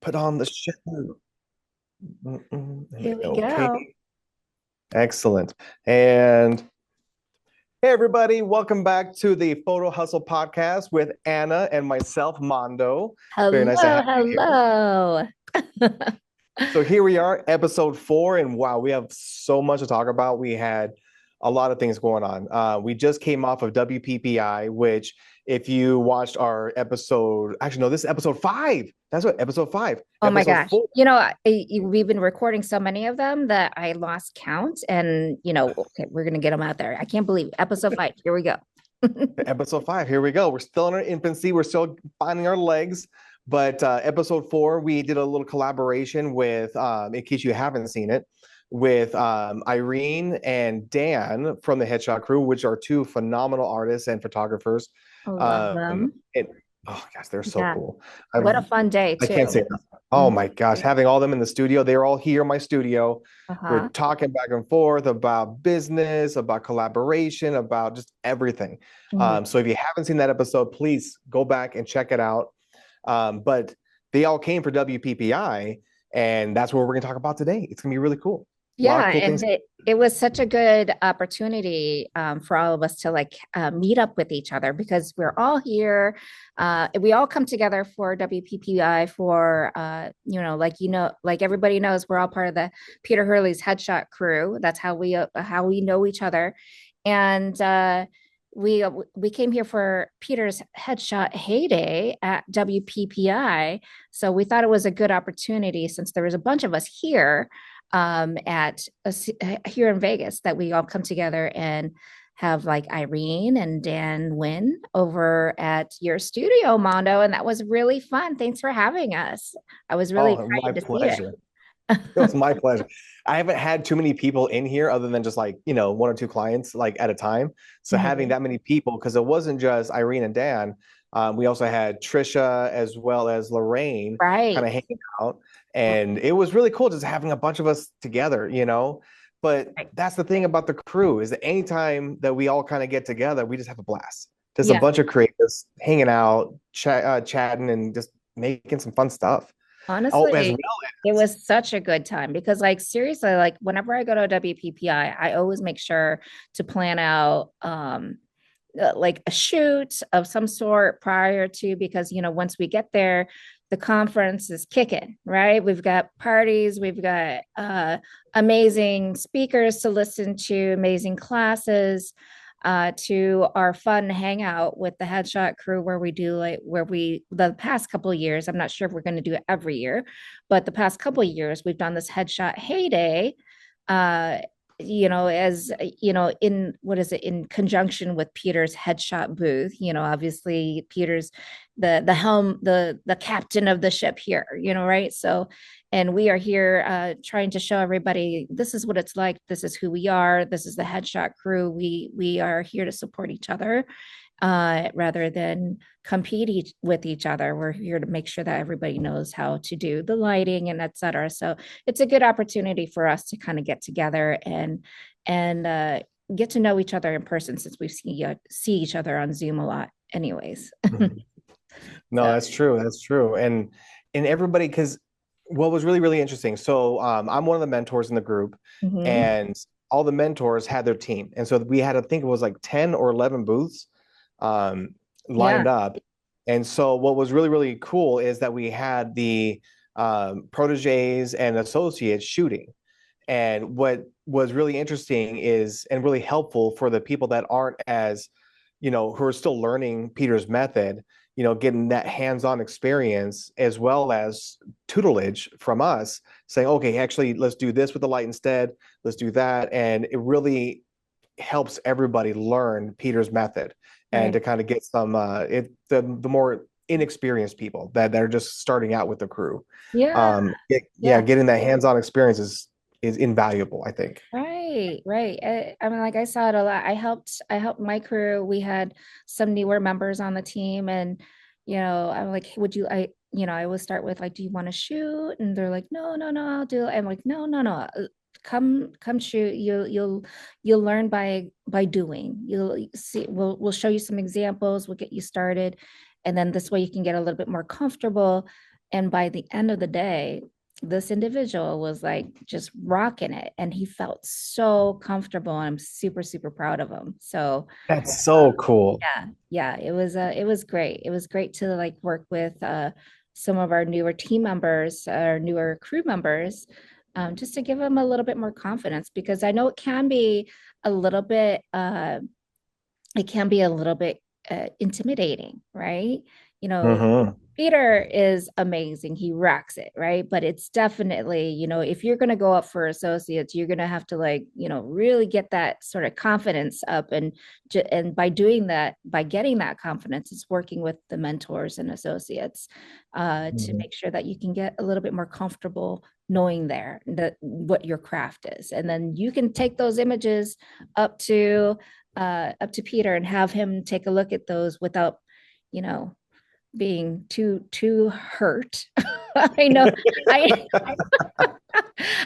Put on the show. Here we Okay, go. excellent. And hey, everybody, welcome back to the Photo Hustle podcast with Anna and myself, Mondo. Very nice to Hello, have you here. hello. So here we are, episode 4, and wow, we have so much to talk about. We had a lot of things going on. We just came off of WPPI, which, if you watched our episode, actually, no, this is episode 5. That's what episode 5, Oh my episode gosh. 4. We've been recording so many of them that I lost count. And, okay, we're going to get them out there. I can't believe episode 5. Here we go. Episode 5, here we go. We're still in our infancy. We're still finding our legs. But episode 4, we did a little collaboration with, in case you haven't seen it, with Irene and Dan from the Headshot Crew, which are two phenomenal artists and photographers. I love them. And oh gosh, they're so Yeah. cool. What I've a fun day, I can't too. say enough. Oh Mhm. my gosh, having all them in the studio. They were all here in my studio. We're Uh-huh. talking back and forth about business, about collaboration, about just everything. Mhm. So if you haven't seen that episode, please go back and check it out. But they all came for WPPI, and that's what we're going to talk about today. It's going to be really cool. A lot Yeah, of cool and things. it was such a good opportunity for all of us to meet up with each other because we're all here. We all come together for WPPI for like everybody knows, we're all part of the Peter Hurley's Headshot Crew. That's how we know each other, and we came here for Peter's Headshot Heyday at WPPI. So we thought it was a good opportunity since there was a bunch of us here here in Vegas that we all come together and have like Irene and Dan Wynn over at your studio, Mondo, and that was really fun. Thanks for having us. I was really Oh, my excited to see it. pleasure. It was my pleasure. I haven't had too many people in here other than just like, one or two clients like at a time. So having Mhm. that many people, because it wasn't just Irene and Dan, we also had Trisha as well as Lorraine kind Right. of hanging out. And it was really cool just having a bunch of us together. But Right. that's the thing about the crew is that anytime that we all kind of get together, we just have a blast. Just a Yeah. bunch of creatives hanging out, chatting, and just making some fun stuff. Oh, as Honestly, well it as was such a good time because, like, seriously, like, whenever I go to a WPPI, I always make sure to plan out like a shoot of some sort prior to, because once we get there, the conference is kicking, right? We've got parties, we've got amazing speakers to listen to, amazing classes, to our fun hangout with the Headshot Crew, where we do like where we the past couple of years, I'm not sure if we're going to do it every year, but the past couple of years we've done this Headshot Heyday, uh as in what is it, in conjunction with Peter's Headshot booth. Obviously Peter's the helm, the captain of the ship here, right? So, and we are here trying to show everybody this is what it's like, this is who we are, this is the Headshot Crew. We are here to support each other rather than compete with each other. We're here to make sure that everybody knows how to do the lighting and et cetera. So it's a good opportunity for us to kind of get together and get to know each other in person, since we see each other on Zoom a lot anyways. Mhm. No, So that's true. That's true. And everybody, because what was really, really interesting. So I'm one of the mentors in the group, mhm. and all the mentors had their team. And so we had, I think it was like 10 or 11 booths um, Yeah. lined up. And so what was really, really cool is that we had the proteges and associates shooting. And what was really interesting is, and really helpful for the people that aren't as, who are still learning Peter's method, getting that hands-on experience as well as tutelage from us saying, okay, actually, let's do this with the light instead. Let's do that. And it really helps everybody learn Peter's method and Right. to kind of get some, the more inexperienced people that are just starting out with the crew. Yeah. Yeah, Yeah. getting that hands-on experience is invaluable, I think. Right, right. I mean, like, I saw it a lot. I helped my crew. We had some newer members on the team, and I'm like, "Hey, would you?" I always start with like, "Do you want to shoot?" And they're like, "No, no, no, I'll do it." I'm like, "No, no, no, come shoot. You'll learn by doing. You'll see. We'll show you some examples. We'll get you started, and then this way you can get a little bit more comfortable." And by the end of the day, this individual was like just rocking it and he felt so comfortable. I'm super, super proud of him. So That's so cool. yeah, it was great. It was great to like work with some of our newer team members, our newer crew members, just to give them a little bit more confidence because I know a little bit it can be a little bit intimidating, right? You know, Hmm. Peter is amazing. He rocks it, right? But it's definitely, if you're going to go up for associates, you're going to have to like, really get that sort of confidence up. And by doing that, by getting that confidence, it's working with the mentors and associates to Hmm. make sure that you can get a little bit more comfortable knowing there that what your craft is. And then you can take those images up to Peter and have him take a look at those without, you know, being too hurt. I know I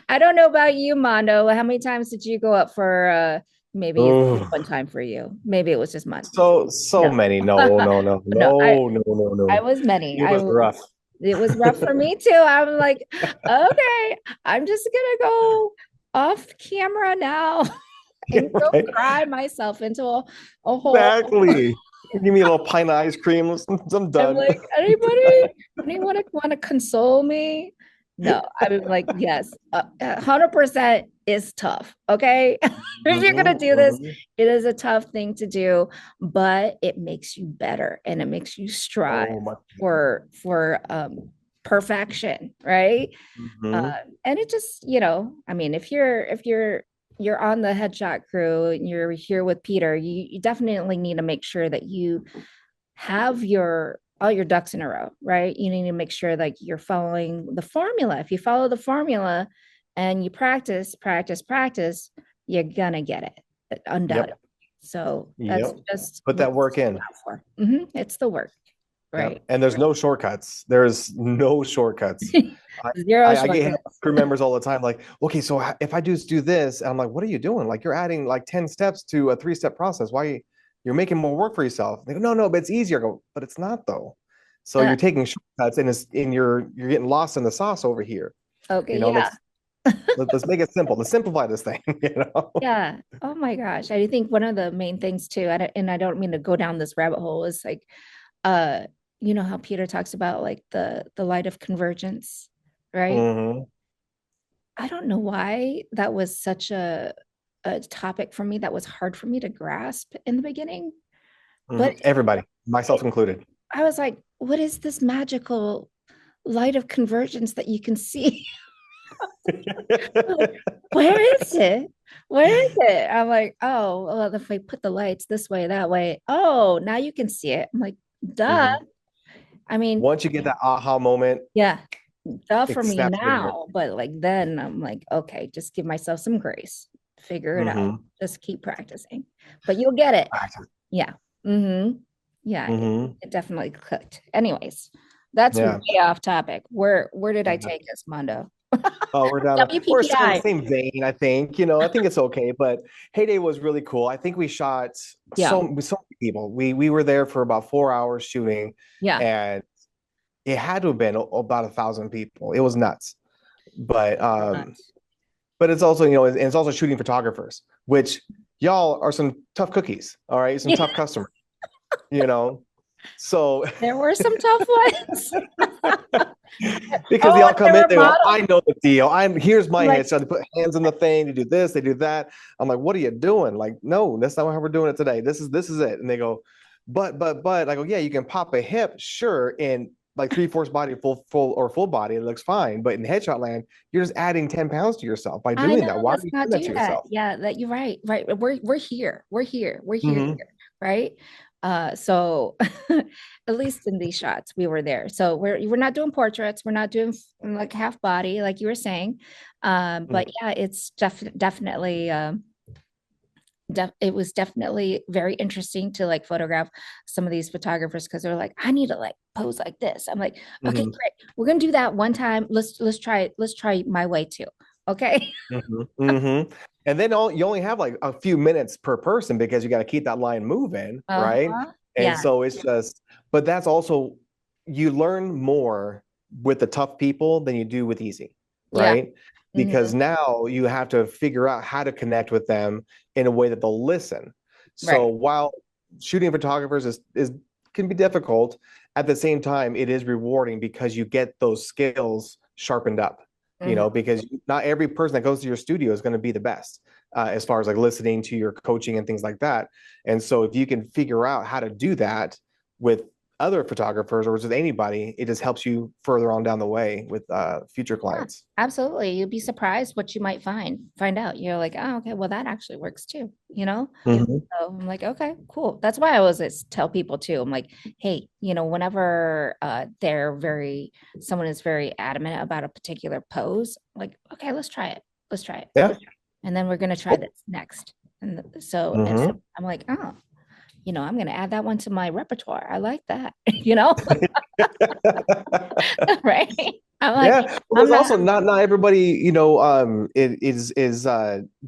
I don't know about you, Mondo. How many times did you go up for maybe it's just Oh, one time for you. Maybe it was just one. so No. many. No, no, no, No, no, no, no, I no. was many. It was rough. It was rough for me too. I'm like, okay, I'm just gonna go off camera now Yeah, and go right. cry myself into a hole. Exactly. Give me a little pint of ice cream. I'm I'm done. like, anyone want to console me? No, I'm like, yes, 100% is tough. Okay. If you're going Hmm. to do this, Hmm. it is a tough thing to do, but it makes you better and it makes you strive So much. for perfection. Right. Hmm. And it just, I mean, if you're on the headshot crew and you're here with Peter, you definitely need to make sure that you have your all your ducks in a row, right? You need to make sure like you're following the formula. If you follow the formula and you practice, practice, practice, you're gonna get it, undoubtedly. Yep. So that's Yep. just Put what that work it's in. out for. Mhm. It's the work, Yep. right? And there's no shortcuts. There's no shortcuts. I, Zero I get hit up shortcuts. with crew members all the time, like, okay, so if I just do this, and I'm like, what are you doing? Like, you're adding like 10 steps to a 3-step process. Why you're making more work for yourself? They go, no, no, but it's easier. I go, but it's not though. So Uh, you're taking shortcuts and you're getting lost in the sauce over here. okay, You know, yeah. let's make it simple. Let's simplify this thing, you know. Yeah. Oh my gosh. I think one of the main things too, and I don't mean to go down this rabbit hole, is like uh how Peter talks about like the light of convergence, right? Hmm. I don't know why that was such a topic for me that was hard for me to grasp in the beginning. Hmm. But Everybody, myself included. I was like, what is this magical light of convergence that you can see? Like, where is it? Where is it? I'm like, oh, well, if I put the lights this way, that way, oh, now you can see it. I'm like, duh. Hmm. I mean, Once you get that aha moment, yeah, duh for it me snaps your fingers. now. But like then I'm like, okay, just give myself some grace. Figure it out. Hmm. Just keep practicing. But you'll get it. Yeah. Mm-hmm. Yeah, Hmm. it definitely clicked. Anyways, that's way Yeah. off topic. Where did I Yeah. take us, Mondo? Oh, we're same WPPI. same vein, I think. I think it's okay. But Heyday was really cool. I think we shot Yeah. so many people. We were there for about 4 hours shooting, Yeah. and it had to have been about 1,000 people. It was nuts. But Nuts. it's also, and it's also shooting photographers, which y'all are some tough cookies, all right, some Yeah, tough customers, you know. So there were some tough ones. because they Oh, all and there come in, were they go, models. I know the deal. Here's my Like, headshot. They put hands in the thing, they do this, they do that. I'm like, what are you doing? Like, no, that's not how we're doing it today. This is it. And they go, but I go, yeah, you can pop a hip, sure, in like 3/4 body, full body, it looks fine. But in headshot land, you're just adding 10 pounds to yourself by I doing know, that. Why are let's you not doing that do to that. yourself? Yeah, that you're right. Right. We're here. We're here, Hmm. right? So at least in these shots, we were there. So we're not doing portraits, we're not doing like half body, like you were saying. But Hmm. yeah, it's definitely it was definitely very interesting to like photograph some of these photographers because they're like, I need to like pose like this. I'm like, okay, Hmm. great. We're gonna do that one time. Let's try it. Let's try my way too. Okay. Hmm. Hmm. And then you only have like a few minutes per person because you got to keep that line moving, right? Uh-huh. And Yeah. so it's just, but that's also, you learn more with the tough people than you do with easy, Yeah. right? Hmm. Because now you have to figure out how to connect with them in a way that they'll listen. So Right. while shooting photographers is can be difficult, at the same time, it is rewarding because you get those skills sharpened up, Hmm. because not every person that goes to your studio is going to be the best as far as like listening to your coaching and things like that. And so if you can figure out how to do that with other photographers or with anybody, it just helps you further on down the way with future Yeah, clients. absolutely. You'd be surprised what you might find out. You're like, oh, okay, well, that actually works too, you know? Mhm. So I'm like, okay, cool. That's why I always tell people too. I'm like, hey, whenever someone is very adamant about a particular pose, like, okay, let's try it. Let's try it. Yeah. And then we're gonna try this next. And so Mhm. I'm like, oh, I'm gonna add that one to my repertoire. I like that, you know, right? I'm like, Yeah, but I'm there's not also not everybody, it is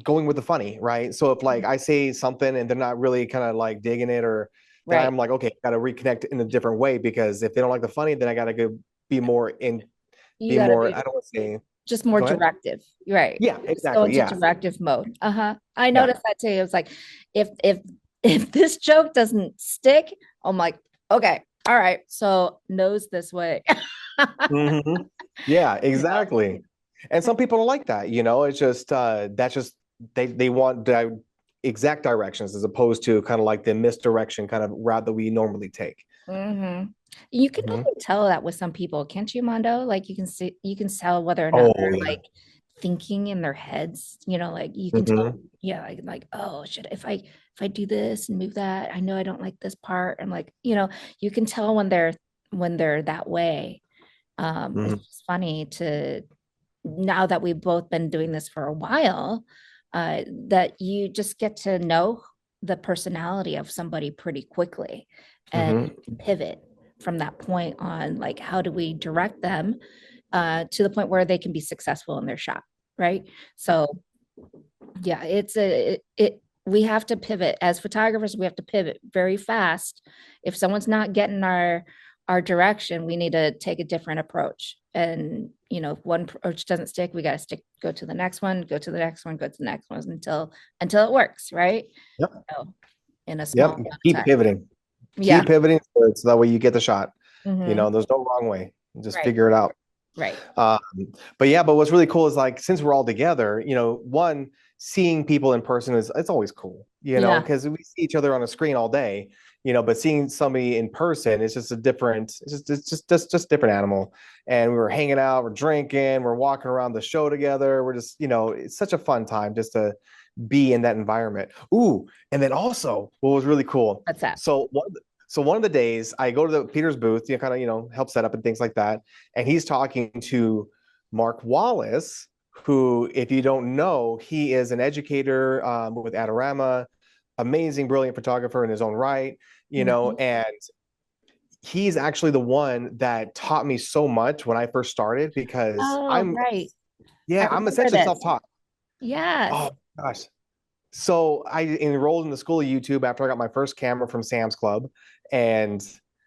going with the funny, right? So if like I say something and they're not really kind of like digging it, or then right. I'm like, okay, got to reconnect in a different way, because if they don't like the funny, then I got to go be more You be gotta more. be I don't want to say. just more Go ahead. directive. Right. Yeah, Just go exactly. into Yeah, directive mode. Uh-huh. I yeah. noticed that too. It was like if if this joke doesn't stick, I'm like, okay, all right. So nose this way. Hmm. Yeah, You know? exactly. And some people don't like that. It's just that's just they want exact directions as opposed to kind of like the misdirection kind of route that we normally take. Hmm. You can Hmm. definitely tell that with some people, can't you, Mondo? Like you can tell whether or not Oh they're yeah. like thinking in their heads, like you can tell, Hmm. yeah, like, oh, should if I do this and move that, I know I don't like this part. And like, you can tell when they're that way. It's Hmm. just funny to now that we've both been doing this for a while, that you just get to know the personality of somebody pretty quickly and Hmm. pivot from that point on, like how do we direct them to the point where they can be successful in their shop, right? So yeah, we have to pivot as photographers. We have to pivot very fast. If someone's not getting our direction, we need to take a different approach. And if one approach doesn't stick, we got to go to the next one, go to the next one, go to the next one until it works, right? Yep. So in a small Yep. amount of Keep time. pivoting. Yeah. Keep pivoting so that way you get the shot. Hmm. There's no wrong way. Just Right. figure it out. Right. Um, but yeah, but what's really cool is like since we're all together, one, seeing people in person is it's always cool, Yeah. because we see each other on a screen all day, but seeing somebody in person is just a different, it's just different animal. And we were hanging out, we're drinking, we're walking around the show together. We're just, it's such a fun time just to be in that environment. Ooh, and then also what was really cool. What's that? So one of the days I go to the Peter's booth, kind of, help set up and things like that. And he's talking to Mark Wallace, who, if you don't know, he is an educator with Adorama, amazing, brilliant photographer in his own right, Mhm. and he's actually the one that taught me so much when I first started because Oh, right. I I'm remember essentially this. self-taught. Yes. Oh gosh. So I enrolled in the school of YouTube after I got my first camera from Sam's Club, and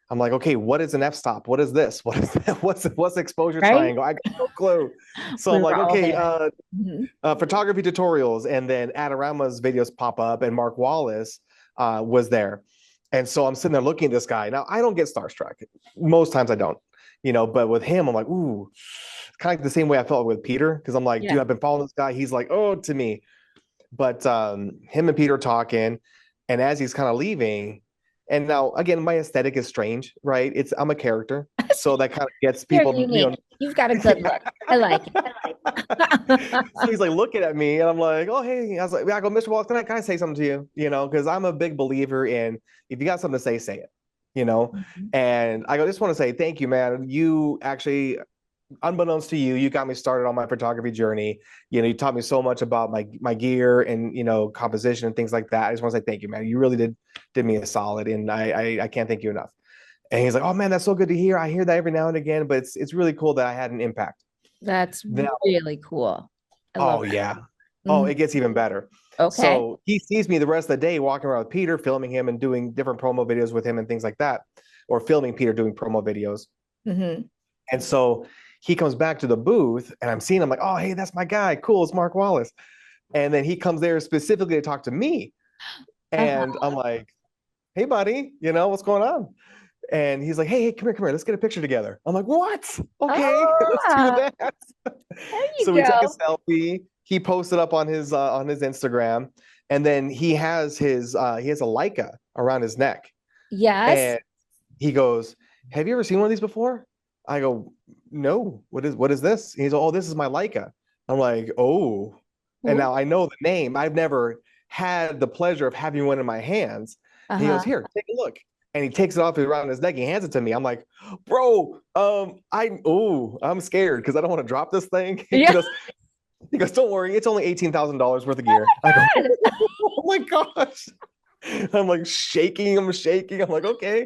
I'm like, okay, what is an f-stop? What is this? What is that? What's exposure Right. triangle? I got no clue. So We I'm like, were all okay, there. Mhm. photography tutorials, and then Adorama's videos pop up, and Mark Wallace was there, and so I'm sitting there looking at this guy. Now I don't get starstruck. Most times I don't, but with him, I'm like, ooh, kind of like the same way I felt with Peter, because I'm like, dude, Yeah. I've been following this guy. He's like, oh, to me. But him and Peter are talking, and as he's kind of leaving, and now again, my aesthetic is strange, right? I'm a character, so that kind of gets You're people, unique. You've got a good look. I like it. So he's like looking at me, and I'm like, "Oh, hey!" I was like, "I go, Mr. Wallace, can I say something to you?" Because I'm a big believer in if you got something to say it. You know, Mhm. and I go, just want to say thank you, man. You actually, unbeknownst to you, you got me started on my photography journey. You taught me so much about my gear and composition and things like that. I just want to say thank you, man. You really did me a solid, and I can't thank you enough. And he's like, oh man, that's so good to hear. I hear that every now and again, but it's really cool that I had an impact. That's Now, really cool. I love oh that. yeah, oh Mhm. it gets even better. Okay. So he sees me the rest of the day walking around with Peter, filming him and doing different promo videos with him and things like that, or filming Peter doing promo videos. Hmm. And so he comes back to the booth and I'm seeing him like, oh, hey, that's my guy. Cool. It's Mark Wallace. And then he comes there specifically to talk to me. And Uh-huh. I'm like, hey, buddy, what's going on? And he's like, hey, come here. Let's get a picture together. I'm like, what? Okay, let's do Oh, that. there you So we took a go. selfie. He posted up on his Instagram. And then he has a Leica around his neck. Yes. And he goes, have you ever seen one of these before? I go, no. What is this? And he's like, oh, this is my Leica. I'm like, oh. And Ooh. now I know the name. I've never had the pleasure of having one in my hands. And he goes, Uh-huh. here, take a look. And he takes it off around his neck. He hands it to me. I'm like, bro, I'm scared because I don't want to drop this thing. Yeah. He goes, don't worry, it's only $18,000 worth of Oh gear. I go, my God. oh my gosh. I'm like shaking. I'm shaking. I'm like, okay.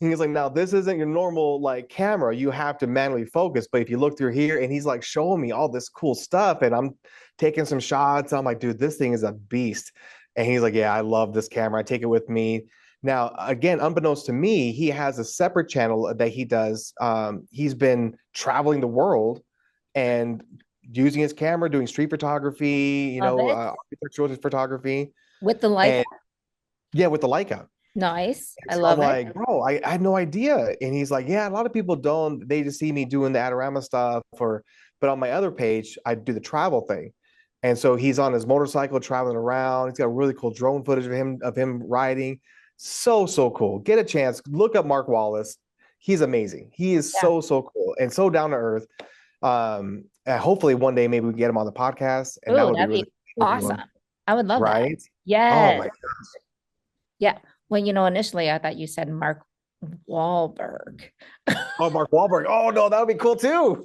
And he's like, now this isn't your normal like camera. You have to manually focus. But if you look through here, and he's like showing me all this cool stuff, and I'm taking some shots. I'm like, dude, this thing is a beast. And he's like, yeah, I love this camera. I take it with me. Now, again, unbeknownst to me, he has a separate channel that he does. He's been traveling the world and using his camera, doing street photography, Love it. architectural photography, With the like, and yeah, with the Leica. nice. And I so I'm love it. like, bro, I had no idea. And he's like, yeah, a lot of people don't. They just see me doing the Adorama stuff, but on my other page, I do the travel thing. And so he's on his motorcycle traveling around. He's got really cool drone footage of him riding. So cool. Get a chance, look up Mark Wallace. He's amazing. He is Yeah. so cool and so down to earth. And hopefully one day maybe we can get him on the podcast, and that Ooh, would be that'd really be cool to do awesome. him, I would love that. right? Oh Yes. my, Yeah. Well, initially I thought you said Mark Wahlberg. oh, Mark Wahlberg. Oh no, that would be cool too.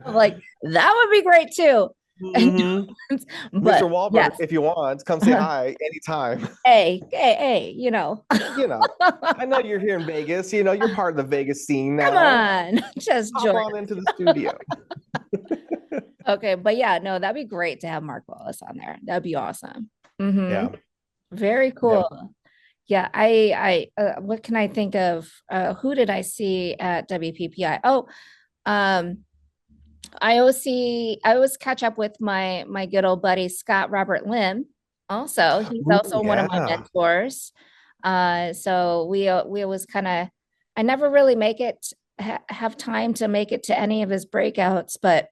I'm like, that would be great too. Mhm. Mr. But Wahlberg, yes. if you want, come say hi anytime. Hey. You know, I know you're here in Vegas. You're part of the Vegas scene Come now. on, just Hop join. on into the studio. Okay, but yeah, no, that'd be great to have Mark Wallace on there. That'd be awesome. Hmm. Yeah. Very Yep. cool. Yeah, what can I think of? Who did I see at WPPI? Oh, um, I always catch up with my good old buddy Scott Robert Lim. Also, he's Ooh, also one of my yeah. mentors. So we always kind of, I never really make it have time to make it to any of his breakouts, but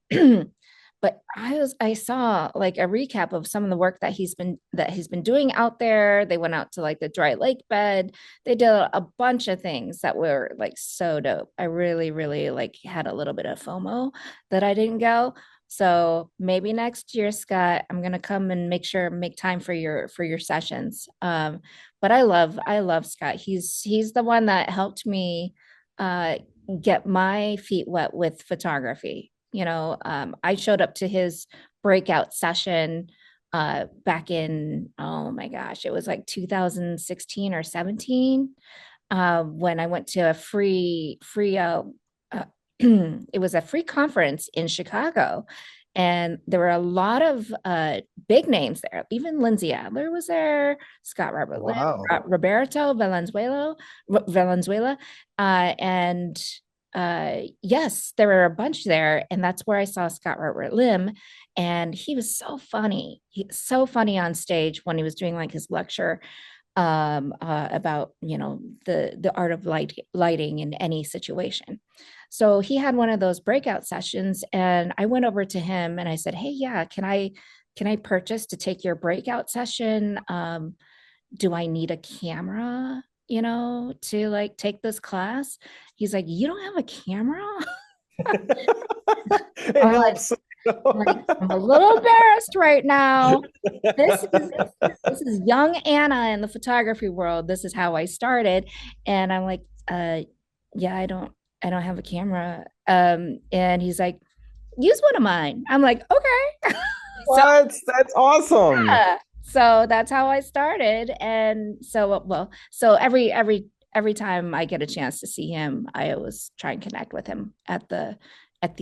but I saw like a recap of some of the work that he's been doing out there. They went out to like the dry lake bed. They did a bunch of things that were like so dope. I really, really like had a little bit of FOMO that I didn't go. So maybe next year, Scott, I'm gonna come and make time for your sessions. But I love Scott. He's the one that helped me uh get my feet wet with photography. I showed up to his breakout session back in, oh my gosh, it was like 2016 or 17, when I went to a free uh, it was a free conference in Chicago. And there were a lot of big names there. Even Lindsay Adler was there, Scott Robert Lim, Wow. Roberto Valenzuela, and yes, there were a bunch there, and that's where I saw Scott Robert Lim, and he was so funny. He's so funny on stage when he was doing like his lecture about the art of lighting in any situation. So he had one of those breakout sessions, and I went over to him and I said, "Hey, yeah, can I purchase to take your breakout session? Do I need a camera?" To like take this class. He's like, "You don't have a camera?" It I'm like, helps. I'm a little embarrassed right now. This is this is young Anna in the photography world. This is how I started. And I'm like, yeah, I don't have a camera. And he's like, use one of mine. I'm like, okay. So What? That's awesome. yeah. So that's how I started. And so, well, so every time I get a chance to see him, I always try and connect with him at the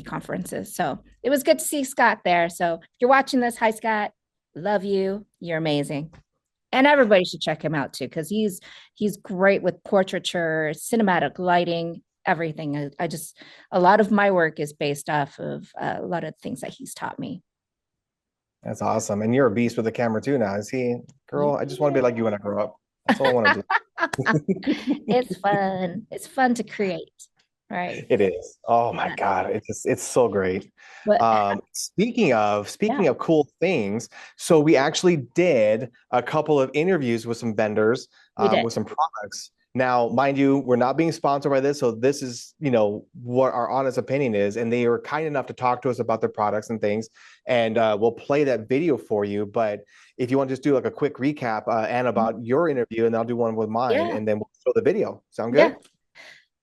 conferences. So it was good to see Scott there. So if you're watching this, hi Scott, love you. You're amazing. And everybody should check him out too, because he's great with portraiture, cinematic lighting. everything. A lot of my work is based off of a lot of things that he's taught me. That's awesome. And you're a beast with the camera too now. See, girl, I just want to be like you when I grow up. That's all I want to do. It's fun. It's fun to create, right? It is. Oh my God. It's so great. But speaking of cool things, so we actually did a couple of interviews with some vendors with some products. Now, mind you, we're not being sponsored by this, so this is, what our honest opinion is, and they were kind enough to talk to us about their products and things, and we'll play that video for you. But if you want to just do like a quick recap, Anne, about your interview, and I'll do one with mine, and then we'll show the video. Sound good? Yeah.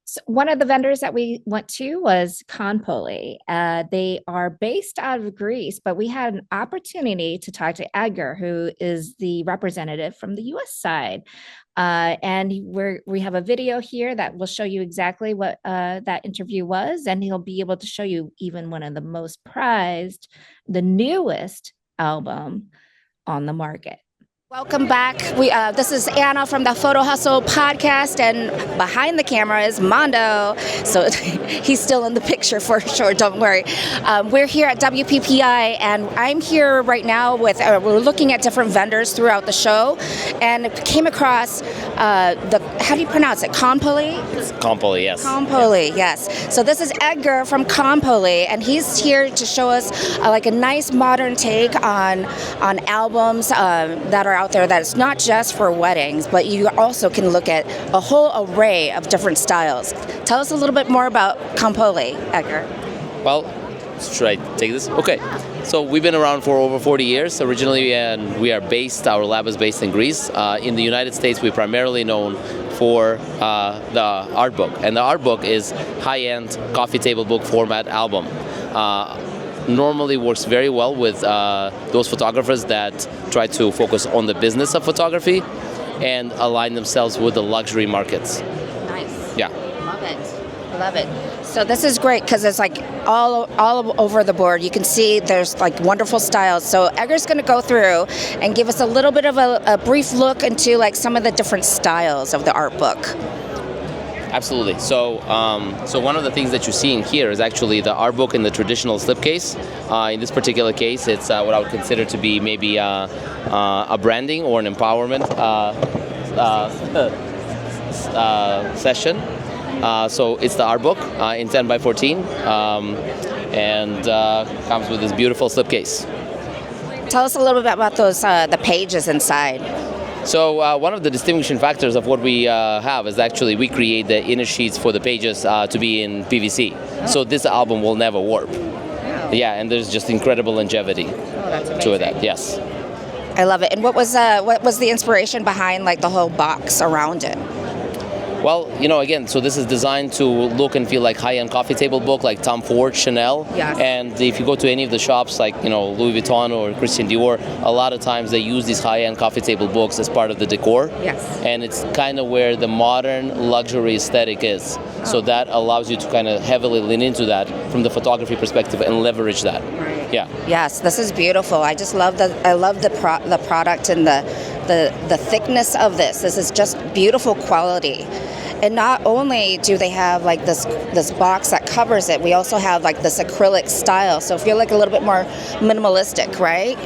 So one of the vendors that we went to was Konpoli. They are based out of Greece, but we had an opportunity to talk to Edgar, who is the representative from the US side. And we have a video here that will show you exactly what that interview was, and he'll be able to show you even one of the most prized, the newest album on the market. Welcome back. This is Anna from the Photo Hustle podcast, and behind the camera is Mondo. So he's still in the picture for sure, don't worry. We're here at WPPI, and I'm here right now with, we're looking at different vendors throughout the show, and came across how do you pronounce it? Konpoli? It's Konpoli, yes. Konpoli, yes. So this is Edgar from Konpoli, and he's here to show us like a nice modern take on albums that are out there, that it's not just for weddings, but you also can look at a whole array of different styles. Tell us a little bit more about Konpoli, Edgar. Well, should I take this? Okay. So we've been around for over 40 years originally, and our lab is based in Greece. In the United States, we're primarily known for the art book. And the art book is high-end coffee table book format album. Normally works very well with those photographers that try to focus on the business of photography and align themselves with the luxury markets. Nice. Yeah. Love it. So this is great because it's like all over the board. You can see there's like wonderful styles. So Edgar's going to go through and give us a little bit of a brief look into like some of the different styles of the art book. Absolutely. So one of the things that you see in here is actually the art book in the traditional slipcase. In this particular case, it's what I would consider to be maybe a branding or an empowerment session. So it's the art book in 10 by 14 and comes with this beautiful slipcase. Tell us a little bit about those the pages inside. So one of the distinguishing factors of what we have is actually we create the inner sheets for the pages to be in PVC. Oh. So this album will never warp. Wow. Yeah, and there's just incredible longevity to that. Yes. I love it. And what was the inspiration behind like the whole box around it? Well, again, so this is designed to look and feel like high-end coffee table book, like Tom Ford, Chanel. Yes. And if you go to any of the shops, like, Louis Vuitton or Christian Dior, a lot of times they use these high-end coffee table books as part of the decor. Yes. And it's kind of where the modern luxury aesthetic is. Oh. So that allows you to kind of heavily lean into that from the photography perspective and leverage that. Right. Yeah. Yes, this is beautiful. I just love the product and the thickness of this. This is just beautiful quality. And not only do they have like this box that covers it, we also have like this acrylic style. So feel like a little bit more minimalistic, right?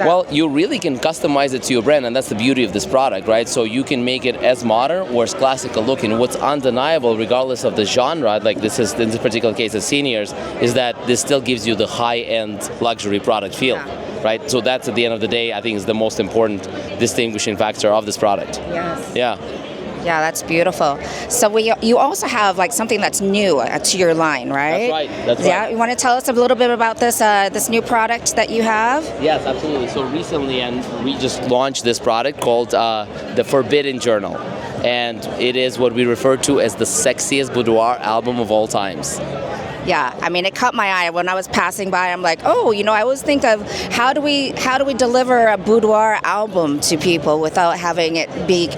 Well, you really can customize it to your brand, and that's the beauty of this product, right? So you can make it as modern or as classical looking. What's undeniable, regardless of the genre, like this is in this particular case as seniors, is that this still gives you the high-end luxury product feel. Yeah. Right? So that's, at the end of the day, I think is the most important distinguishing factor of this product. Yes. Yeah. Yeah, that's beautiful. So you also have like something that's new to your line, right? That's right. Yeah, you want to tell us a little bit about this new product that you have? Yes, absolutely. So recently, and we just launched this product called the Forbidden Journal, and it is what we refer to as the sexiest boudoir album of all times. Yeah, I mean, it caught my eye when I was passing by. I'm like, oh, I always think of how do we deliver a boudoir album to people without having it be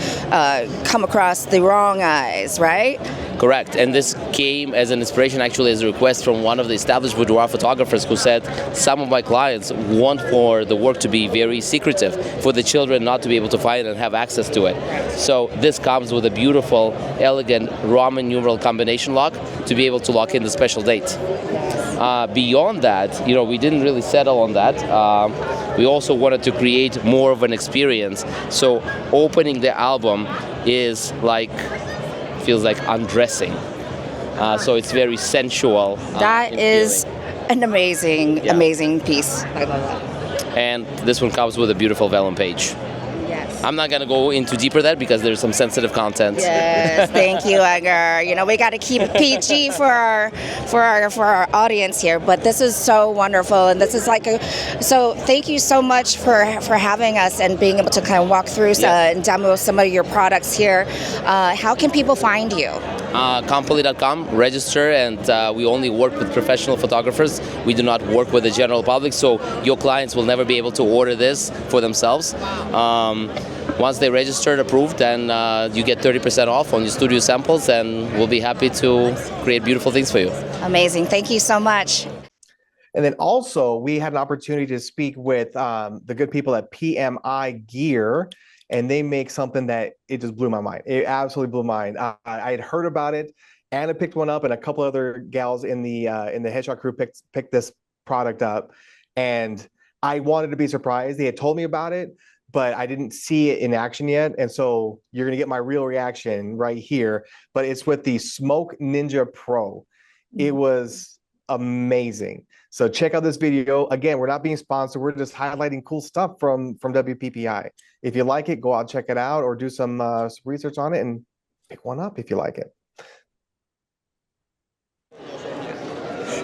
come across the wrong eyes, right? Correct, and this came as an inspiration, actually, as a request from one of the established boudoir photographers who said, some of my clients want for the work to be very secretive, for the children not to be able to find it and have access to it. So this comes with a beautiful, elegant Roman numeral combination lock to be able to lock in the special date. Beyond that, we didn't really settle on that. We also wanted to create more of an experience. So opening the album feels like undressing. So it's very sensual. That is an amazing piece. I love that. And this one comes with a beautiful vellum page. Yes. I'm not going to go into deeper that because there's some sensitive content. Yes, thank you, Edgar. We got to keep it PG for our audience here, but this is so wonderful, and this is so thank you so much for having us and being able to kind of walk through and demo some of your products here. How can people find you? Konpoli.com, register, and we only work with professional photographers. We do not work with the general public, so your clients will never be able to order this for themselves. Once they registered, approved, then you get 30% off on your studio samples, and we'll be happy to create beautiful things for you. Amazing. Thank you so much. And then also, we had an opportunity to speak with the good people at PMI Gear, and they make something that it just blew my mind. It absolutely blew my mind. I had heard about it. Anna picked one up, and a couple other gals in the headshot crew picked this product up, and I wanted to be surprised. They had told me about it, but I didn't see it in action yet. And so you're gonna get my real reaction right here. But it's with the Smoke Ninja Pro. It was amazing. So check out this video. Again, we're not being sponsored. We're just highlighting cool stuff from WPPI. If you like it, go out, check it out, or do some research on it and pick one up if you like it.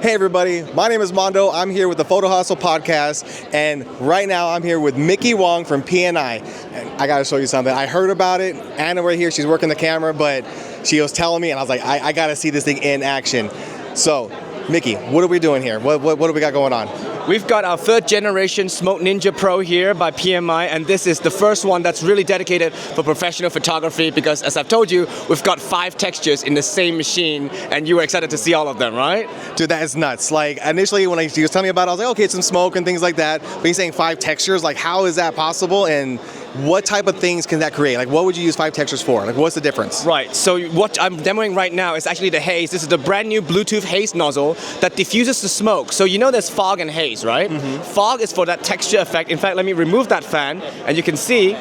Hey everybody, my name is Mondo. I'm here with the Photo Hustle podcast, and right now I'm here with Mickey Wong from PNI. And I gotta show you something. I heard about it. Anna right here, she's working the camera, but she was telling me, and I was like, I gotta see this thing in action. So, Mickey, what are we doing here? What do we got going on? We've got our third generation Smoke Ninja Pro here by PMI, and this is the first one that's really dedicated for professional photography because, as I've told you, we've got 5 textures in the same machine, and you were excited to see all of them, right? Dude, that is nuts. Like, initially when he was telling me about it, I was like, okay, it's some smoke and things like that, but he's saying 5 textures, like how is that possible, and what type of things can that create? Like, what would you use 5 textures for? Like, what's the difference? Right, so what I'm demoing right now is actually the haze. This is the brand new Bluetooth haze nozzle that diffuses the smoke. So there's fog and haze, right? Mm-hmm. Fog is for that texture effect. In fact, let me remove that fan, and you can see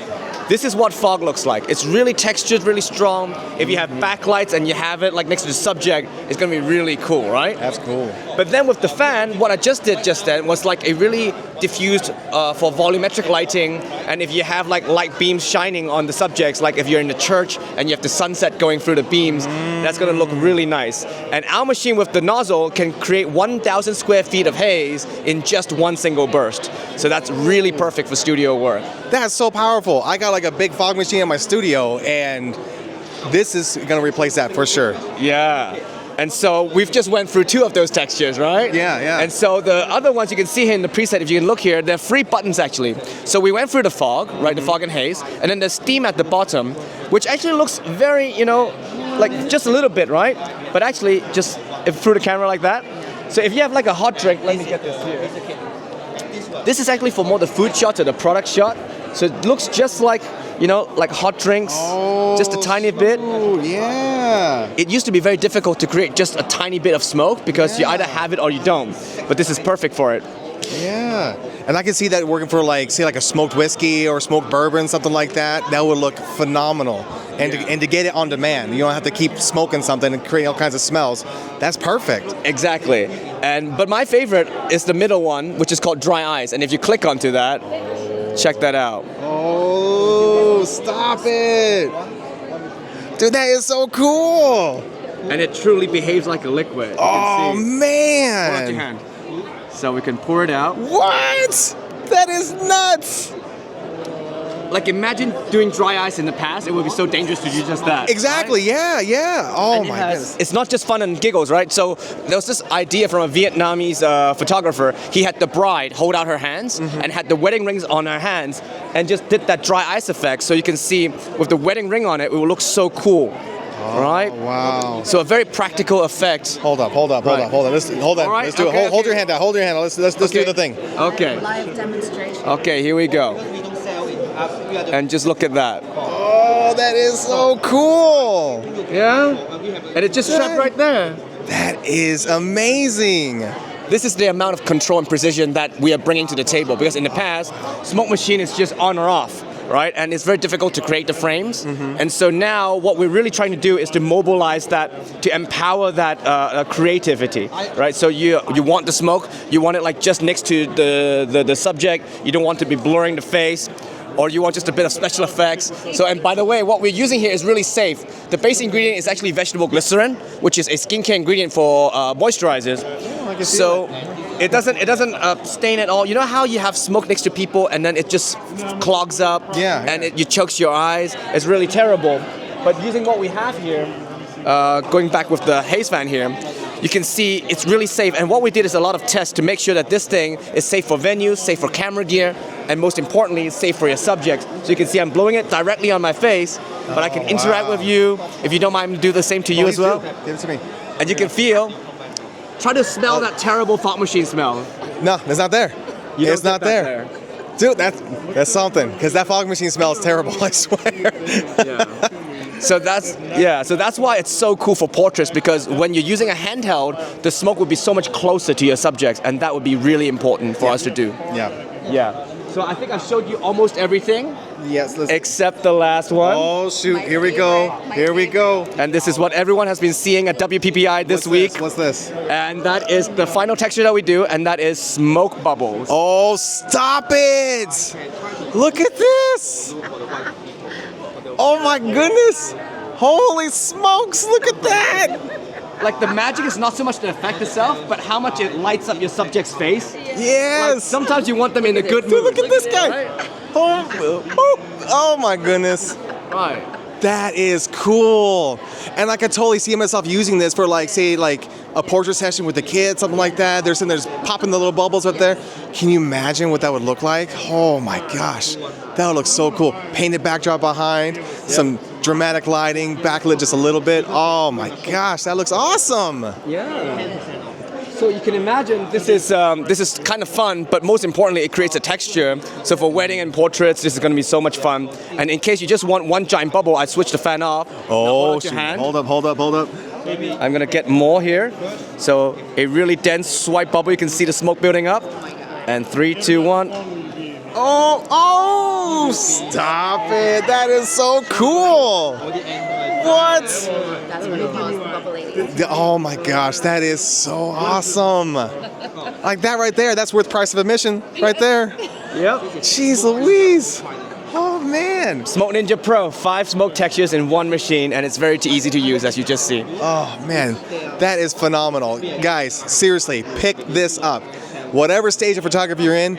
this is what fog looks like. It's really textured, really strong. If you have backlights and you have it like next to the subject, it's gonna be really cool, right? That's cool. But then with the fan, what I just did just then was like a really diffused for volumetric lighting, and if you have like light beams shining on the subjects, like if you're in the church and you have the sunset going through the beams, that's gonna look really nice. And our machine with the nozzle can create 1,000 square feet of haze in just one single burst. So that's really perfect for studio work. That's so powerful. I got like a big fog machine in my studio, and this is gonna replace that for sure. Yeah. And so we've just went through 2 of those textures, right? Yeah. And so the other ones you can see here in the preset, if you can look here, they're 3 buttons actually. So we went through the fog, right, the fog and haze, and then there's steam at the bottom, which actually looks very, like just a little bit, right? But actually just through the camera like that. So if you have like a hot drink, let me get this here. This is actually for more the food shot or the product shot. So it looks just like, like hot drinks, just a tiny bit. Yeah. It used to be very difficult to create just a tiny bit of smoke because you either have it or you don't. But this is perfect for it. Yeah. And I can see that working for like, say like a smoked whiskey or smoked bourbon, something like that. That would look phenomenal. And to get it on demand, you don't have to keep smoking something and create all kinds of smells. That's perfect. Exactly. But my favorite is the middle one, which is called Dry Ice. And if you click onto that, check that out. Oh, stop it. Dude, that is so cool. And it truly behaves like a liquid. Oh, man. Pour out your hand. So we can pour it out. What? That is nuts. Like imagine doing dry ice in the past, it would be so dangerous to do just that. Exactly, right? yeah. Oh my goodness. It's not just fun and giggles, right? So there was this idea from a Vietnamese photographer. He had the bride hold out her hands and had the wedding rings on her hands and just did that dry ice effect. So you can see with the wedding ring on it, it will look so cool. right? Wow. So a very practical effect. Hold up. Right. Hold on. Let's do it. Hold your hand down. Let's do the thing. Okay. Live demonstration. Okay, here we go. And just look at that. Oh, that is so cool. Yeah? And it just trapped right there. That is amazing. This is the amount of control and precision that we are bringing to the table, because in the past, smoke machine is just on or off, right? And it's very difficult to create the frames. And so now what we're really trying to do is to mobilize that, to empower that creativity, right? So you want the smoke, you want it like just next to the subject, you don't want to be blurring the face, or you want just a bit of special effects. So, and by the way, what we're using here is really safe. The base ingredient is actually vegetable glycerin, which is a skincare ingredient for moisturizers. So it doesn't stain at all. You know how you have smoke next to people and then it just clogs up, and it chokes your eyes? It's really terrible. But using what we have here, going back with the haze fan here, you can see it's really safe. And what we did is a lot of tests to make sure that this thing is safe for venues, safe for camera gear, and most importantly, it's safe for your subject. So you can see I'm blowing it directly on my face, but I can interact with you. If you don't mind, do the same to you as well. Give it to me. And you can feel. Try to smell that terrible fog machine smell. No, it's not there. It's not there. Dude, that's something, because that fog machine smells terrible, I swear. Yeah. So that's why it's so cool for portraits, because when you're using a handheld, the smoke would be so much closer to your subjects, and that would be really important for us to do. Yeah. So I think I showed you almost everything. Yes. Except the last one. Oh shoot! Here we go. And this is what everyone has been seeing at WPPI this week. What's this? And that is the final texture that we do, and that is smoke bubbles. Oh, stop it! Look at this! Oh my goodness! Holy smokes! Look at that! Like, the magic is not so much the effect itself, but how much it lights up your subject's face. Yes! Like, sometimes you want them in a good mood. Dude, look at this guy! Oh my goodness! Right. That is cool. And I could totally see myself using this for, like, say, like a portrait session with the kids, something like that. They're sitting there just popping the little bubbles up there. Can you imagine what that would look like? Oh my gosh, that would look so cool. Painted backdrop behind, some dramatic lighting, backlit just a little bit. Oh my gosh, that looks awesome. Yeah. So you can imagine this is kind of fun, but most importantly, it creates a texture. So for wedding and portraits, this is going to be so much fun. And in case you just want one giant bubble, I switch the fan off. Oh, shoot. Hold up. I'm going to get more here. So a really dense white bubble. You can see the smoke building up. And 3, 2, 1. Oh, stop it. That is so cool. What? That's what it calls the bubbling. Oh my gosh, that is so awesome. Like that right there, that's worth price of admission right there. Yep. Jeez Louise. Oh man. Smoke Ninja Pro, 5 smoke textures in one machine, and it's very easy to use, as you just see. Oh man, that is phenomenal. Guys, seriously, pick this up. Whatever stage of photography you're in,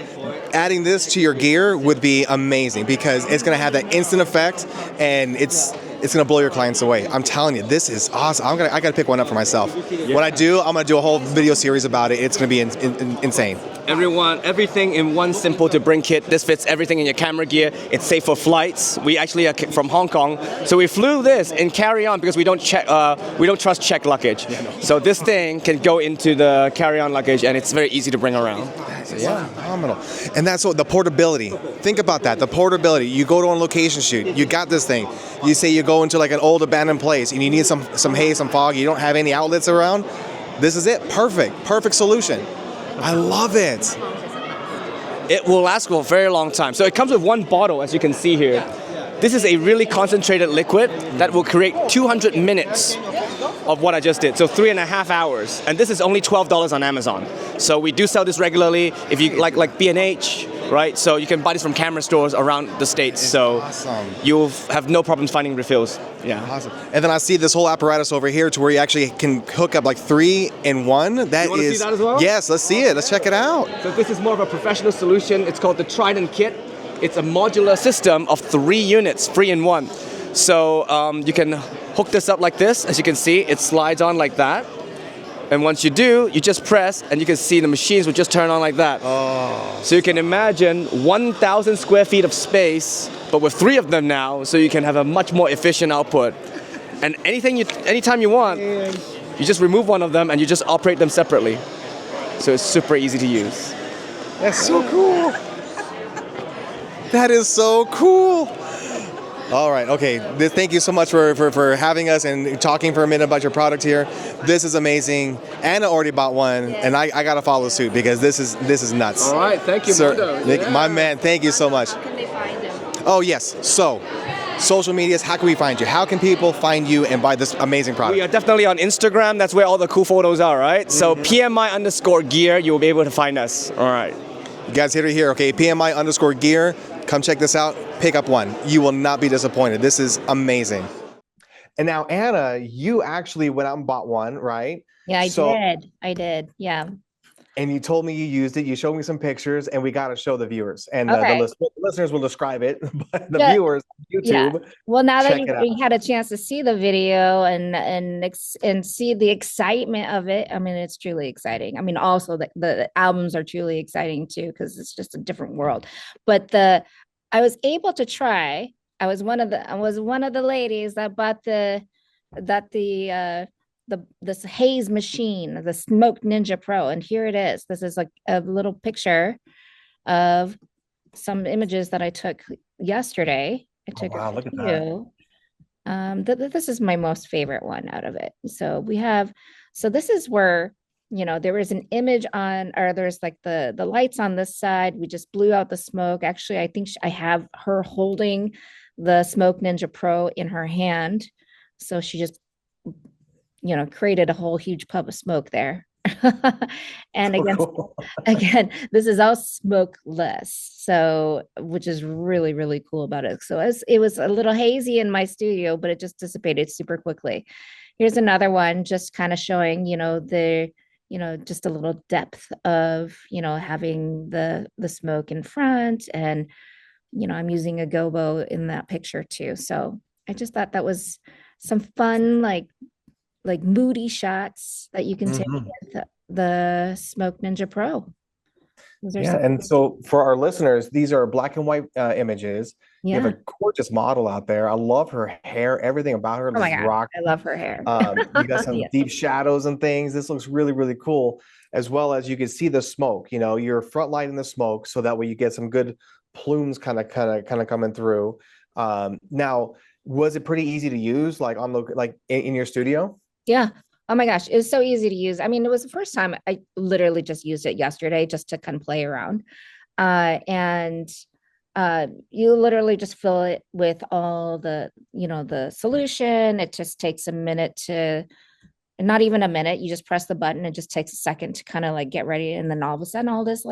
adding this to your gear would be amazing, because it's going to have that instant effect, and it's going to blow your clients away. I'm telling you, this is awesome. I got to pick one up for myself. What I do, I'm going to do a whole video series about it. It's going to be insane. Everything in one simple to bring kit. This fits everything in your camera gear. It's safe for flights. We actually are from Hong Kong, so we flew this in carry-on because we don't trust checked luggage. So this thing can go into the carry-on luggage, and it's very easy to bring around. Yeah, phenomenal. And that's what the portability. Think about that. The portability. You go to a location shoot. You got this thing. You say you go into like an old abandoned place and you need some haze, some fog. You don't have any outlets around. This is it. Perfect solution. I love it. It will last for a very long time. So it comes with one bottle, as you can see here. This is a really concentrated liquid that will create 200 minutes of what I just did. So 3.5 hours. And this is only $12 on Amazon. So we do sell this regularly. If you like B&H, right? So you can buy this from camera stores around the States. So awesome. You'll have no problems finding refills. Yeah. Awesome. And then I see this whole apparatus over here to where you actually can hook up like 3 in 1. That you want to is. see that as well? Yes, let's see it. Let's check it out. So this is more of a professional solution. It's called the Trident Kit. It's a modular system of 3 units, 3 in 1. So you can hook this up like this. As you can see, it slides on like that. And once you do, you just press, and you can see the machines will just turn on like that. Oh. So you can imagine 1,000 square feet of space, but with 3 of them now, so you can have a much more efficient output. And anytime you want, you just remove one of them and you just operate them separately. So it's super easy to use. That's so cool. That is so cool. All right, okay. Thank you so much for having us and talking for a minute about your product here. This is amazing. Anna already bought one, and I gotta follow suit because this is nuts. All right, thank you, Mondo. Nick, my man, thank you so much. How can they find him? Oh yes, so social medias, how can we find you? How can people find you and buy this amazing product? We are definitely on Instagram. That's where all the cool photos are, right? So PMI_gear, you will be able to find us. All right. You guys hit it here, okay? PMI_gear. Come check this out. Pick up one. You will not be disappointed. This is amazing. And now, Anna, you actually went out and bought one, right? Yeah, I did. Yeah. And you told me you used it. You showed me some pictures, and we got to show the viewers. And Okay. the listeners will describe it, but the Yeah. viewers on YouTube. Yeah. Well, now that check it you had a chance to see the video and see the excitement of it, I mean, it's truly exciting. I mean, also the albums are truly exciting too, because it's just a different world. But I was able to try. I was one of the ladies that bought this haze machine, the Smoke Ninja Pro, and here it is. This is like a little picture of some images that I took yesterday. I took wow, a look at few. This is my most favorite one out of it. So this is where, there was an image or there's like the lights on this side. We just blew out the smoke. Actually, I think I have her holding the Smoke Ninja Pro in her hand. So she just, created a whole huge puff of smoke there. And again, this is all smokeless. So, which is really, really cool about it. So it was a little hazy in my studio, but it just dissipated super quickly. Here's another one, just kind of showing, just a little depth of, having the smoke in front, and, I'm using a gobo in that picture too. So I just thought that was some fun, like moody shots that you can take with the Smoke Ninja Pro. Yeah, and so for our listeners, these are black and white images. Yeah. You have a gorgeous model out there. I love her hair. Everything about her. Oh my God, I love her hair. You got some deep shadows and things. This looks really, really cool. As well as you can see the smoke. You're front lighting the smoke, so that way you get some good plumes kind of coming through. Now, was it pretty easy to use, like in your studio? Yeah. Oh my gosh, it was so easy to use. I mean, it was the first time. I literally just used it yesterday just to kind of play around. And you literally just fill it with all the solution. It just takes a minute not even a minute. You just press the button. It just takes a second to kind of like get ready. And then all of a sudden, all this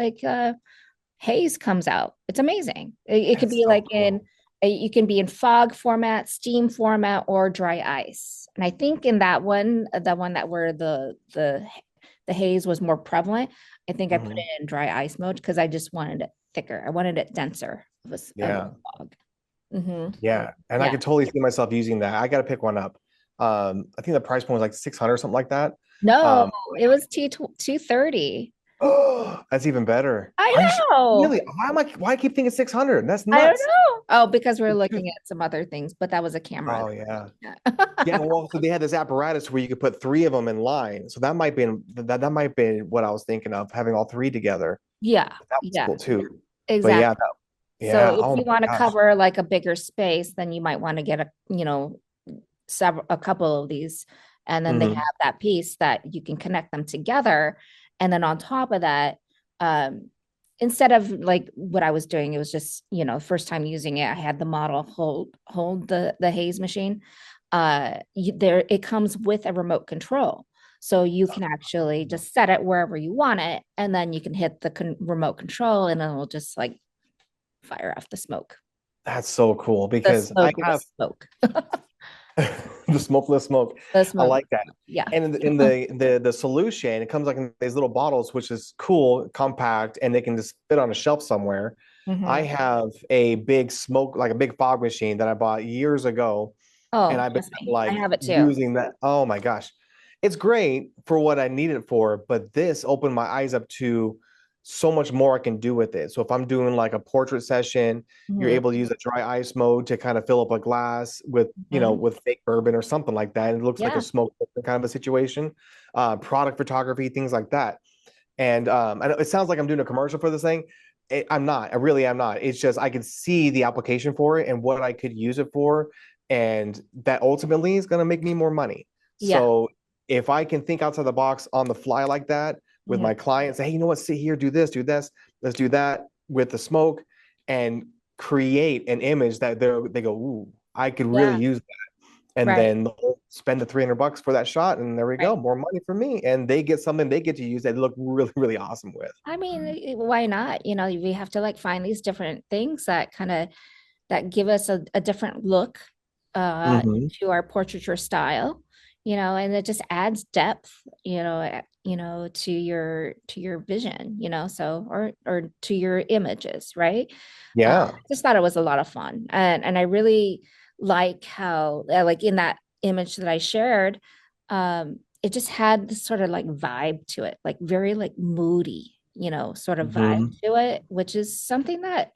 haze comes out. It's amazing. It could be so like cool. You can be in fog format, steam format, or dry ice. And I think in that one, the one that where the haze was more prevalent, I think I put it in dry ice mode because I just wanted it thicker. I wanted it denser. Of a fog. Yeah, and I could totally see myself using that. I got to pick one up. I think the price point was like 600 or something like that. No, it was $230. Oh, that's even better. I know. Really? Why I keep thinking 600? That's nuts. I don't know. Oh, because we're looking at some other things, but that was a camera. Oh yeah. Yeah. Well, so they had this apparatus where you could put 3 of them in line. So that might be what I was thinking of, having all 3 together. Yeah. That was cool too. Exactly. But so if you want to cover like a bigger space, then you might want to get a couple of these, and then they have that piece that you can connect them together. And then on top of that, instead of like what I was doing, it was just, first time using it, I had the model hold the haze machine. It comes with a remote control. So you can actually just set it wherever you want it. And then you can hit the remote control and it'll just like fire off the smoke. That's so cool because I have smoke. The smokeless smoke. I like that. Yeah. And in the solution, it comes like in these little bottles, which is cool, compact, and they can just fit on a shelf somewhere. I have a big like a big fog machine that I bought years ago. Oh, and I've been like I have it too. Using that. Oh my gosh. It's great for what I need it for, but this opened my eyes up to so much more I can do with it. So if I'm doing like a portrait session, you're Mhm. able to use a dry ice mode to kind of fill up a glass with, Mhm. with fake bourbon or something like that. And it looks like a Yeah. smoke kind of a situation. Product photography, things like that. And I know it sounds like I'm doing a commercial for this thing. I'm not. I really am not. It's just I can see the application for it and what I could use it for, and that ultimately is going to make me more money. Yeah. So if I can think outside the box on the fly like that with Mhm. my clients, say, hey, you know what? Sit here, do this, do this, let's do that with the smoke, and create an image that they go, ooh, I could really Yeah. use that. And Right. then they'll spend the $300 for that shot, and there we Right. go, more money for me. And they get something they get to use that they look really, really awesome with. I mean, why not? We have to like find these different things that kind of that give us a different look Mm-hmm. to our portraiture style, and it just adds depth, to your vision, so or to your images, right? Yeah. I just thought it was a lot of fun, and I really like how like in that image that I shared, it just had this sort of like vibe to it, like very like moody, sort of vibe Mm-hmm. to it, which is something that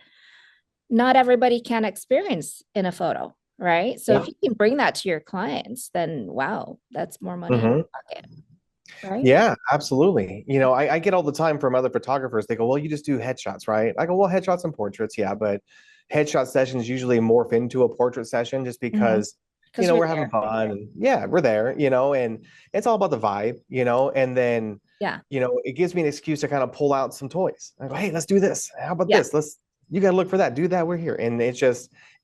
not everybody can experience in a photo, right? So if Yeah. you can bring that to your clients, then wow, that's more money in Mm-hmm. your pocket, right? Yeah, absolutely. I get all the time from other photographers. They go, well, you just do headshots, right? I go, well, headshots and portraits, yeah, but headshot sessions usually morph into a portrait session just Mm-hmm. because, Because you're we're having there. fun and yeah, we're there, and it's all about the vibe, and then, Yeah. it gives me an excuse to kind of pull out some toys. I go, hey, let's do this. How about Yeah. this? You got to look for that. Do that. We're here. And it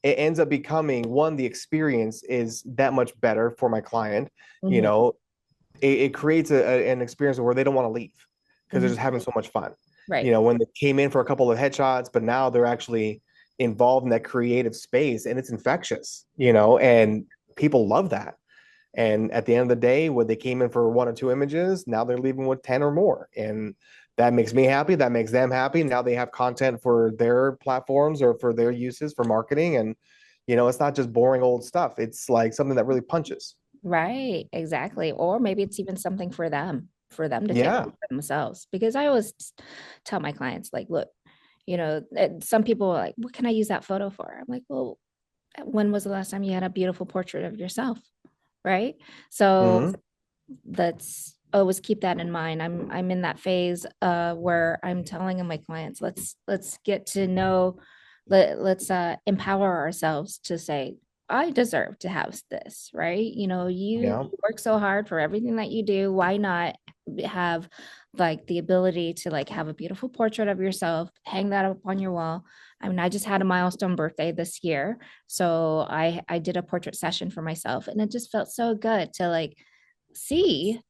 ends up becoming one, the experience is that much better for my client, you Mm-hmm. know, it creates an experience where they don't want to leave because they're Mm-hmm. just having so much fun. Right. When they came in for a couple of headshots, but now they're actually involved in that creative space and it's infectious, and people love that. And at the end of the day, when they came in for one or two images, now they're leaving with 10 or more. And that makes me happy. That makes them happy. Now they have content for their platforms or for their uses for marketing. And, it's not just boring old stuff. It's like something that really punches. Right. Exactly. Or maybe it's even something for them to take Yeah. for themselves. Because I always tell my clients, like, look, some people are like, what can I use that photo for? I'm like, well, when was the last time you had a beautiful portrait of yourself? Right. So Hmm. let's always keep that in mind. I'm in that phase where I'm telling my clients, let's get to know, let's empower ourselves to say, I deserve to have this, right? Yeah. You work so hard for everything that you do. Why not have like the ability to like have a beautiful portrait of yourself, hang that up on your wall? I mean, I just had a milestone birthday this year. So I did a portrait session for myself and it just felt so good to like see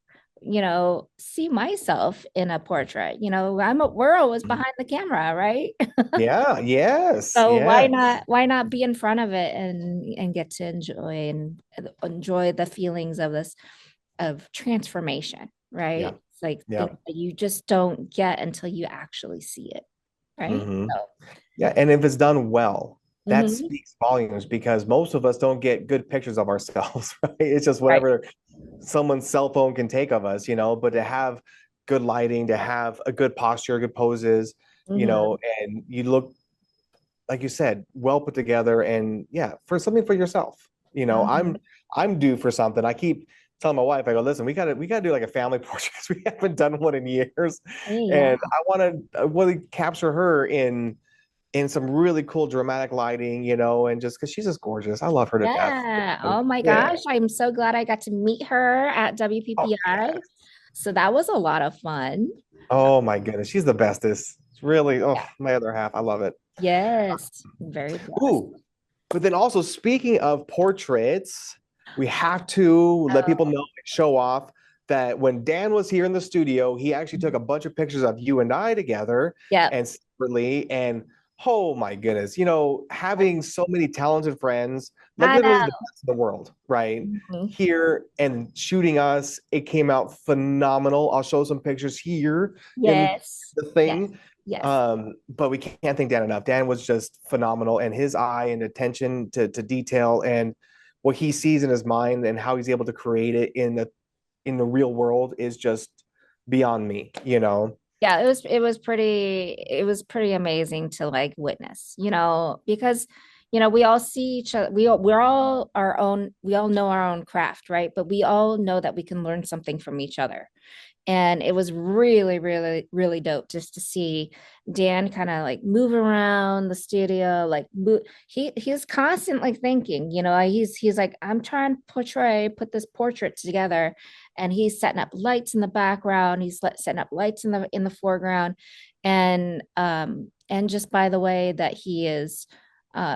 see myself in a portrait. We're always behind the camera, right? Yeah. Yes. So Yeah. why not be in front of it and get to enjoy the feelings of this of transformation, Yeah. right? It's like Yeah. things that you just don't get until you actually see it, right? Hmm. So Yeah. And if it's done well, that mhm. speaks volumes because most of us don't get good pictures of ourselves, right? It's just Right. whatever someone's cell phone can take of us, but to have good lighting, to have a good posture, good poses, Mhm. and you look, like you said, well put together and yeah, for something for yourself. Mhm. I'm due for something. I keep telling my wife, I go, listen, we gotta do like a family portrait because we haven't done one in years. Hey, yeah. And I want to capture her in some really cool dramatic lighting, and just because she's just gorgeous. I love her to death. Yeah. Oh my Yeah. gosh. I'm so glad I got to meet her at Oh, WPPI. yes. So that was a lot of fun. Oh my goodness. She's the bestest. It's really, oh, Yeah. my other half. I love it. Yes. Very blessed. Ooh, but then also speaking of portraits, we have to let people Oh, know and show off that when Dan was here in the studio, he actually took a bunch of pictures of you and I together yep. and separately. And oh my goodness, having so many talented friends, like I literally know. the best in the world, right? Mhm. Here and shooting us, it came out phenomenal. I'll show some pictures here in Yes. the Yes. thing. Yes. But we can't thank Dan enough. Dan was just phenomenal, and his eye and attention to detail and what he sees in his mind and how he's able to create it in the real world is just beyond me. Yeah, it was pretty amazing to like witness, because we all see each other. We all know our own craft, right? But we all know that we can learn something from each other. And it was really, really, really dope just to see Dan kind of like move around the studio, like he's constantly thinking, he's like, I'm trying to put this portrait together, and he's setting up lights in the background, he's setting up lights in the foreground, and just by the way that he is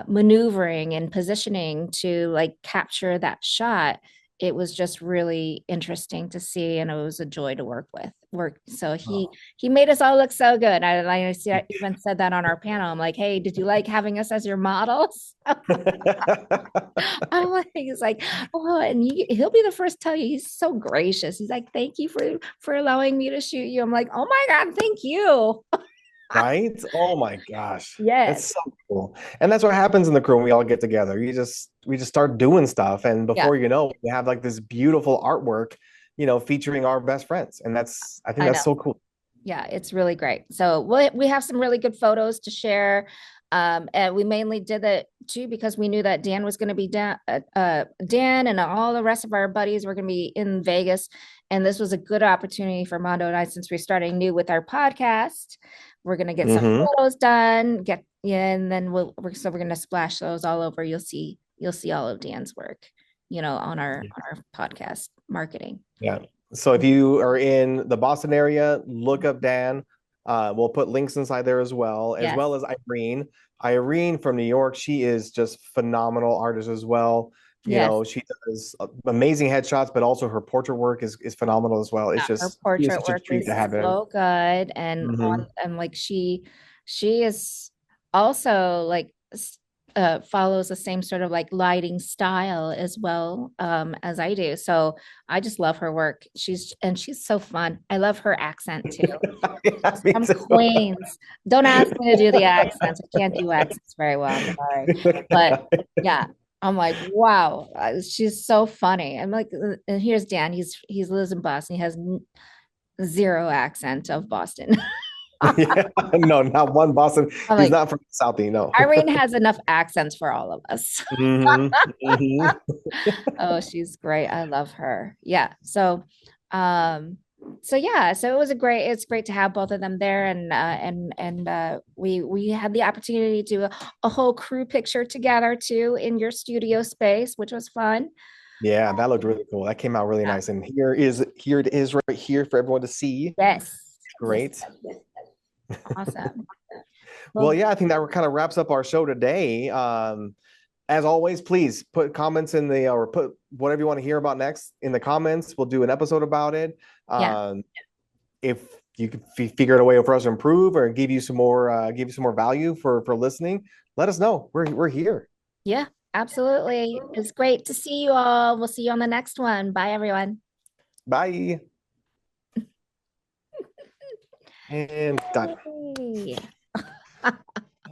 maneuvering and positioning to like capture that shot, it was just really interesting to see, and it was a joy to work. So he made us all look so good. I even said that on our panel. I'm like, hey, did you like having us as your models? I'm like, he's like, oh, and he'll be the first to tell you. He's so gracious. He's like, thank you for allowing me to shoot you. I'm like, oh my God, thank you. Right? Oh my gosh. Yes. It's so cool. And that's what happens in the crew when we all get together. We just start doing stuff. And Yeah, before you know it, we have like this beautiful artwork, featuring our best friends. And I think I know. that's so cool. Yeah, it's really great. So we have some really good photos to share. And we mainly did that too because we knew that Dan was going to be Dan and all the rest of our buddies were going to be in Vegas. And this was a good opportunity for Mondo and I, since we're starting new with our podcast. We're going to get some Hmm. photos done, and then we're going to splash those all over. You'll see all of Dan's work, on our podcast marketing. Yeah. So if you are in the Boston area, look up Dan. We'll put links inside there as Yes. well as Irene. Irene from New York, she is just phenomenal artist as well. Yes. She does amazing headshots, but also her portrait work is phenomenal as well. It's Yeah, her just she is portrait such a work treat is to have in. so good, and Hmm. like she is also like follows the same sort of like lighting style as well as I do. So I just love her work. She's so fun. I love her accent too. Yeah, me From too. Queens. Don't ask me to do the accents. I can't do accents very well. I'm sorry. But yeah, I'm like, wow, she's so funny. I'm like, and here's Dan. He's lives in Boston. He has zero accent of Boston. Yeah, no, not one Boston. I'm He's like, not from Southie, no. Irene has enough accents for all of us. Hmm. Hmm. Oh, she's great. I love her. Yeah. Um, so it's great to have both of them there, and we had the opportunity to do a whole crew picture together too in your studio space, which was fun. Yeah, that looked really cool. That came out really Yeah. nice. And here it is right here for everyone to see. Yes. Yes. Great. Yes. Awesome. Well, Well, yeah, I think that kind of wraps up our show today. As always, please put comments in the or put whatever you want to hear about next in the comments. We'll do an episode about it. yeah. If you could figure out a way for us to improve or give you some more value for listening, let us know. We're here. Yeah, absolutely. It's great to see you all. We'll see you on the next one. Bye, everyone. Bye. And done. Yay.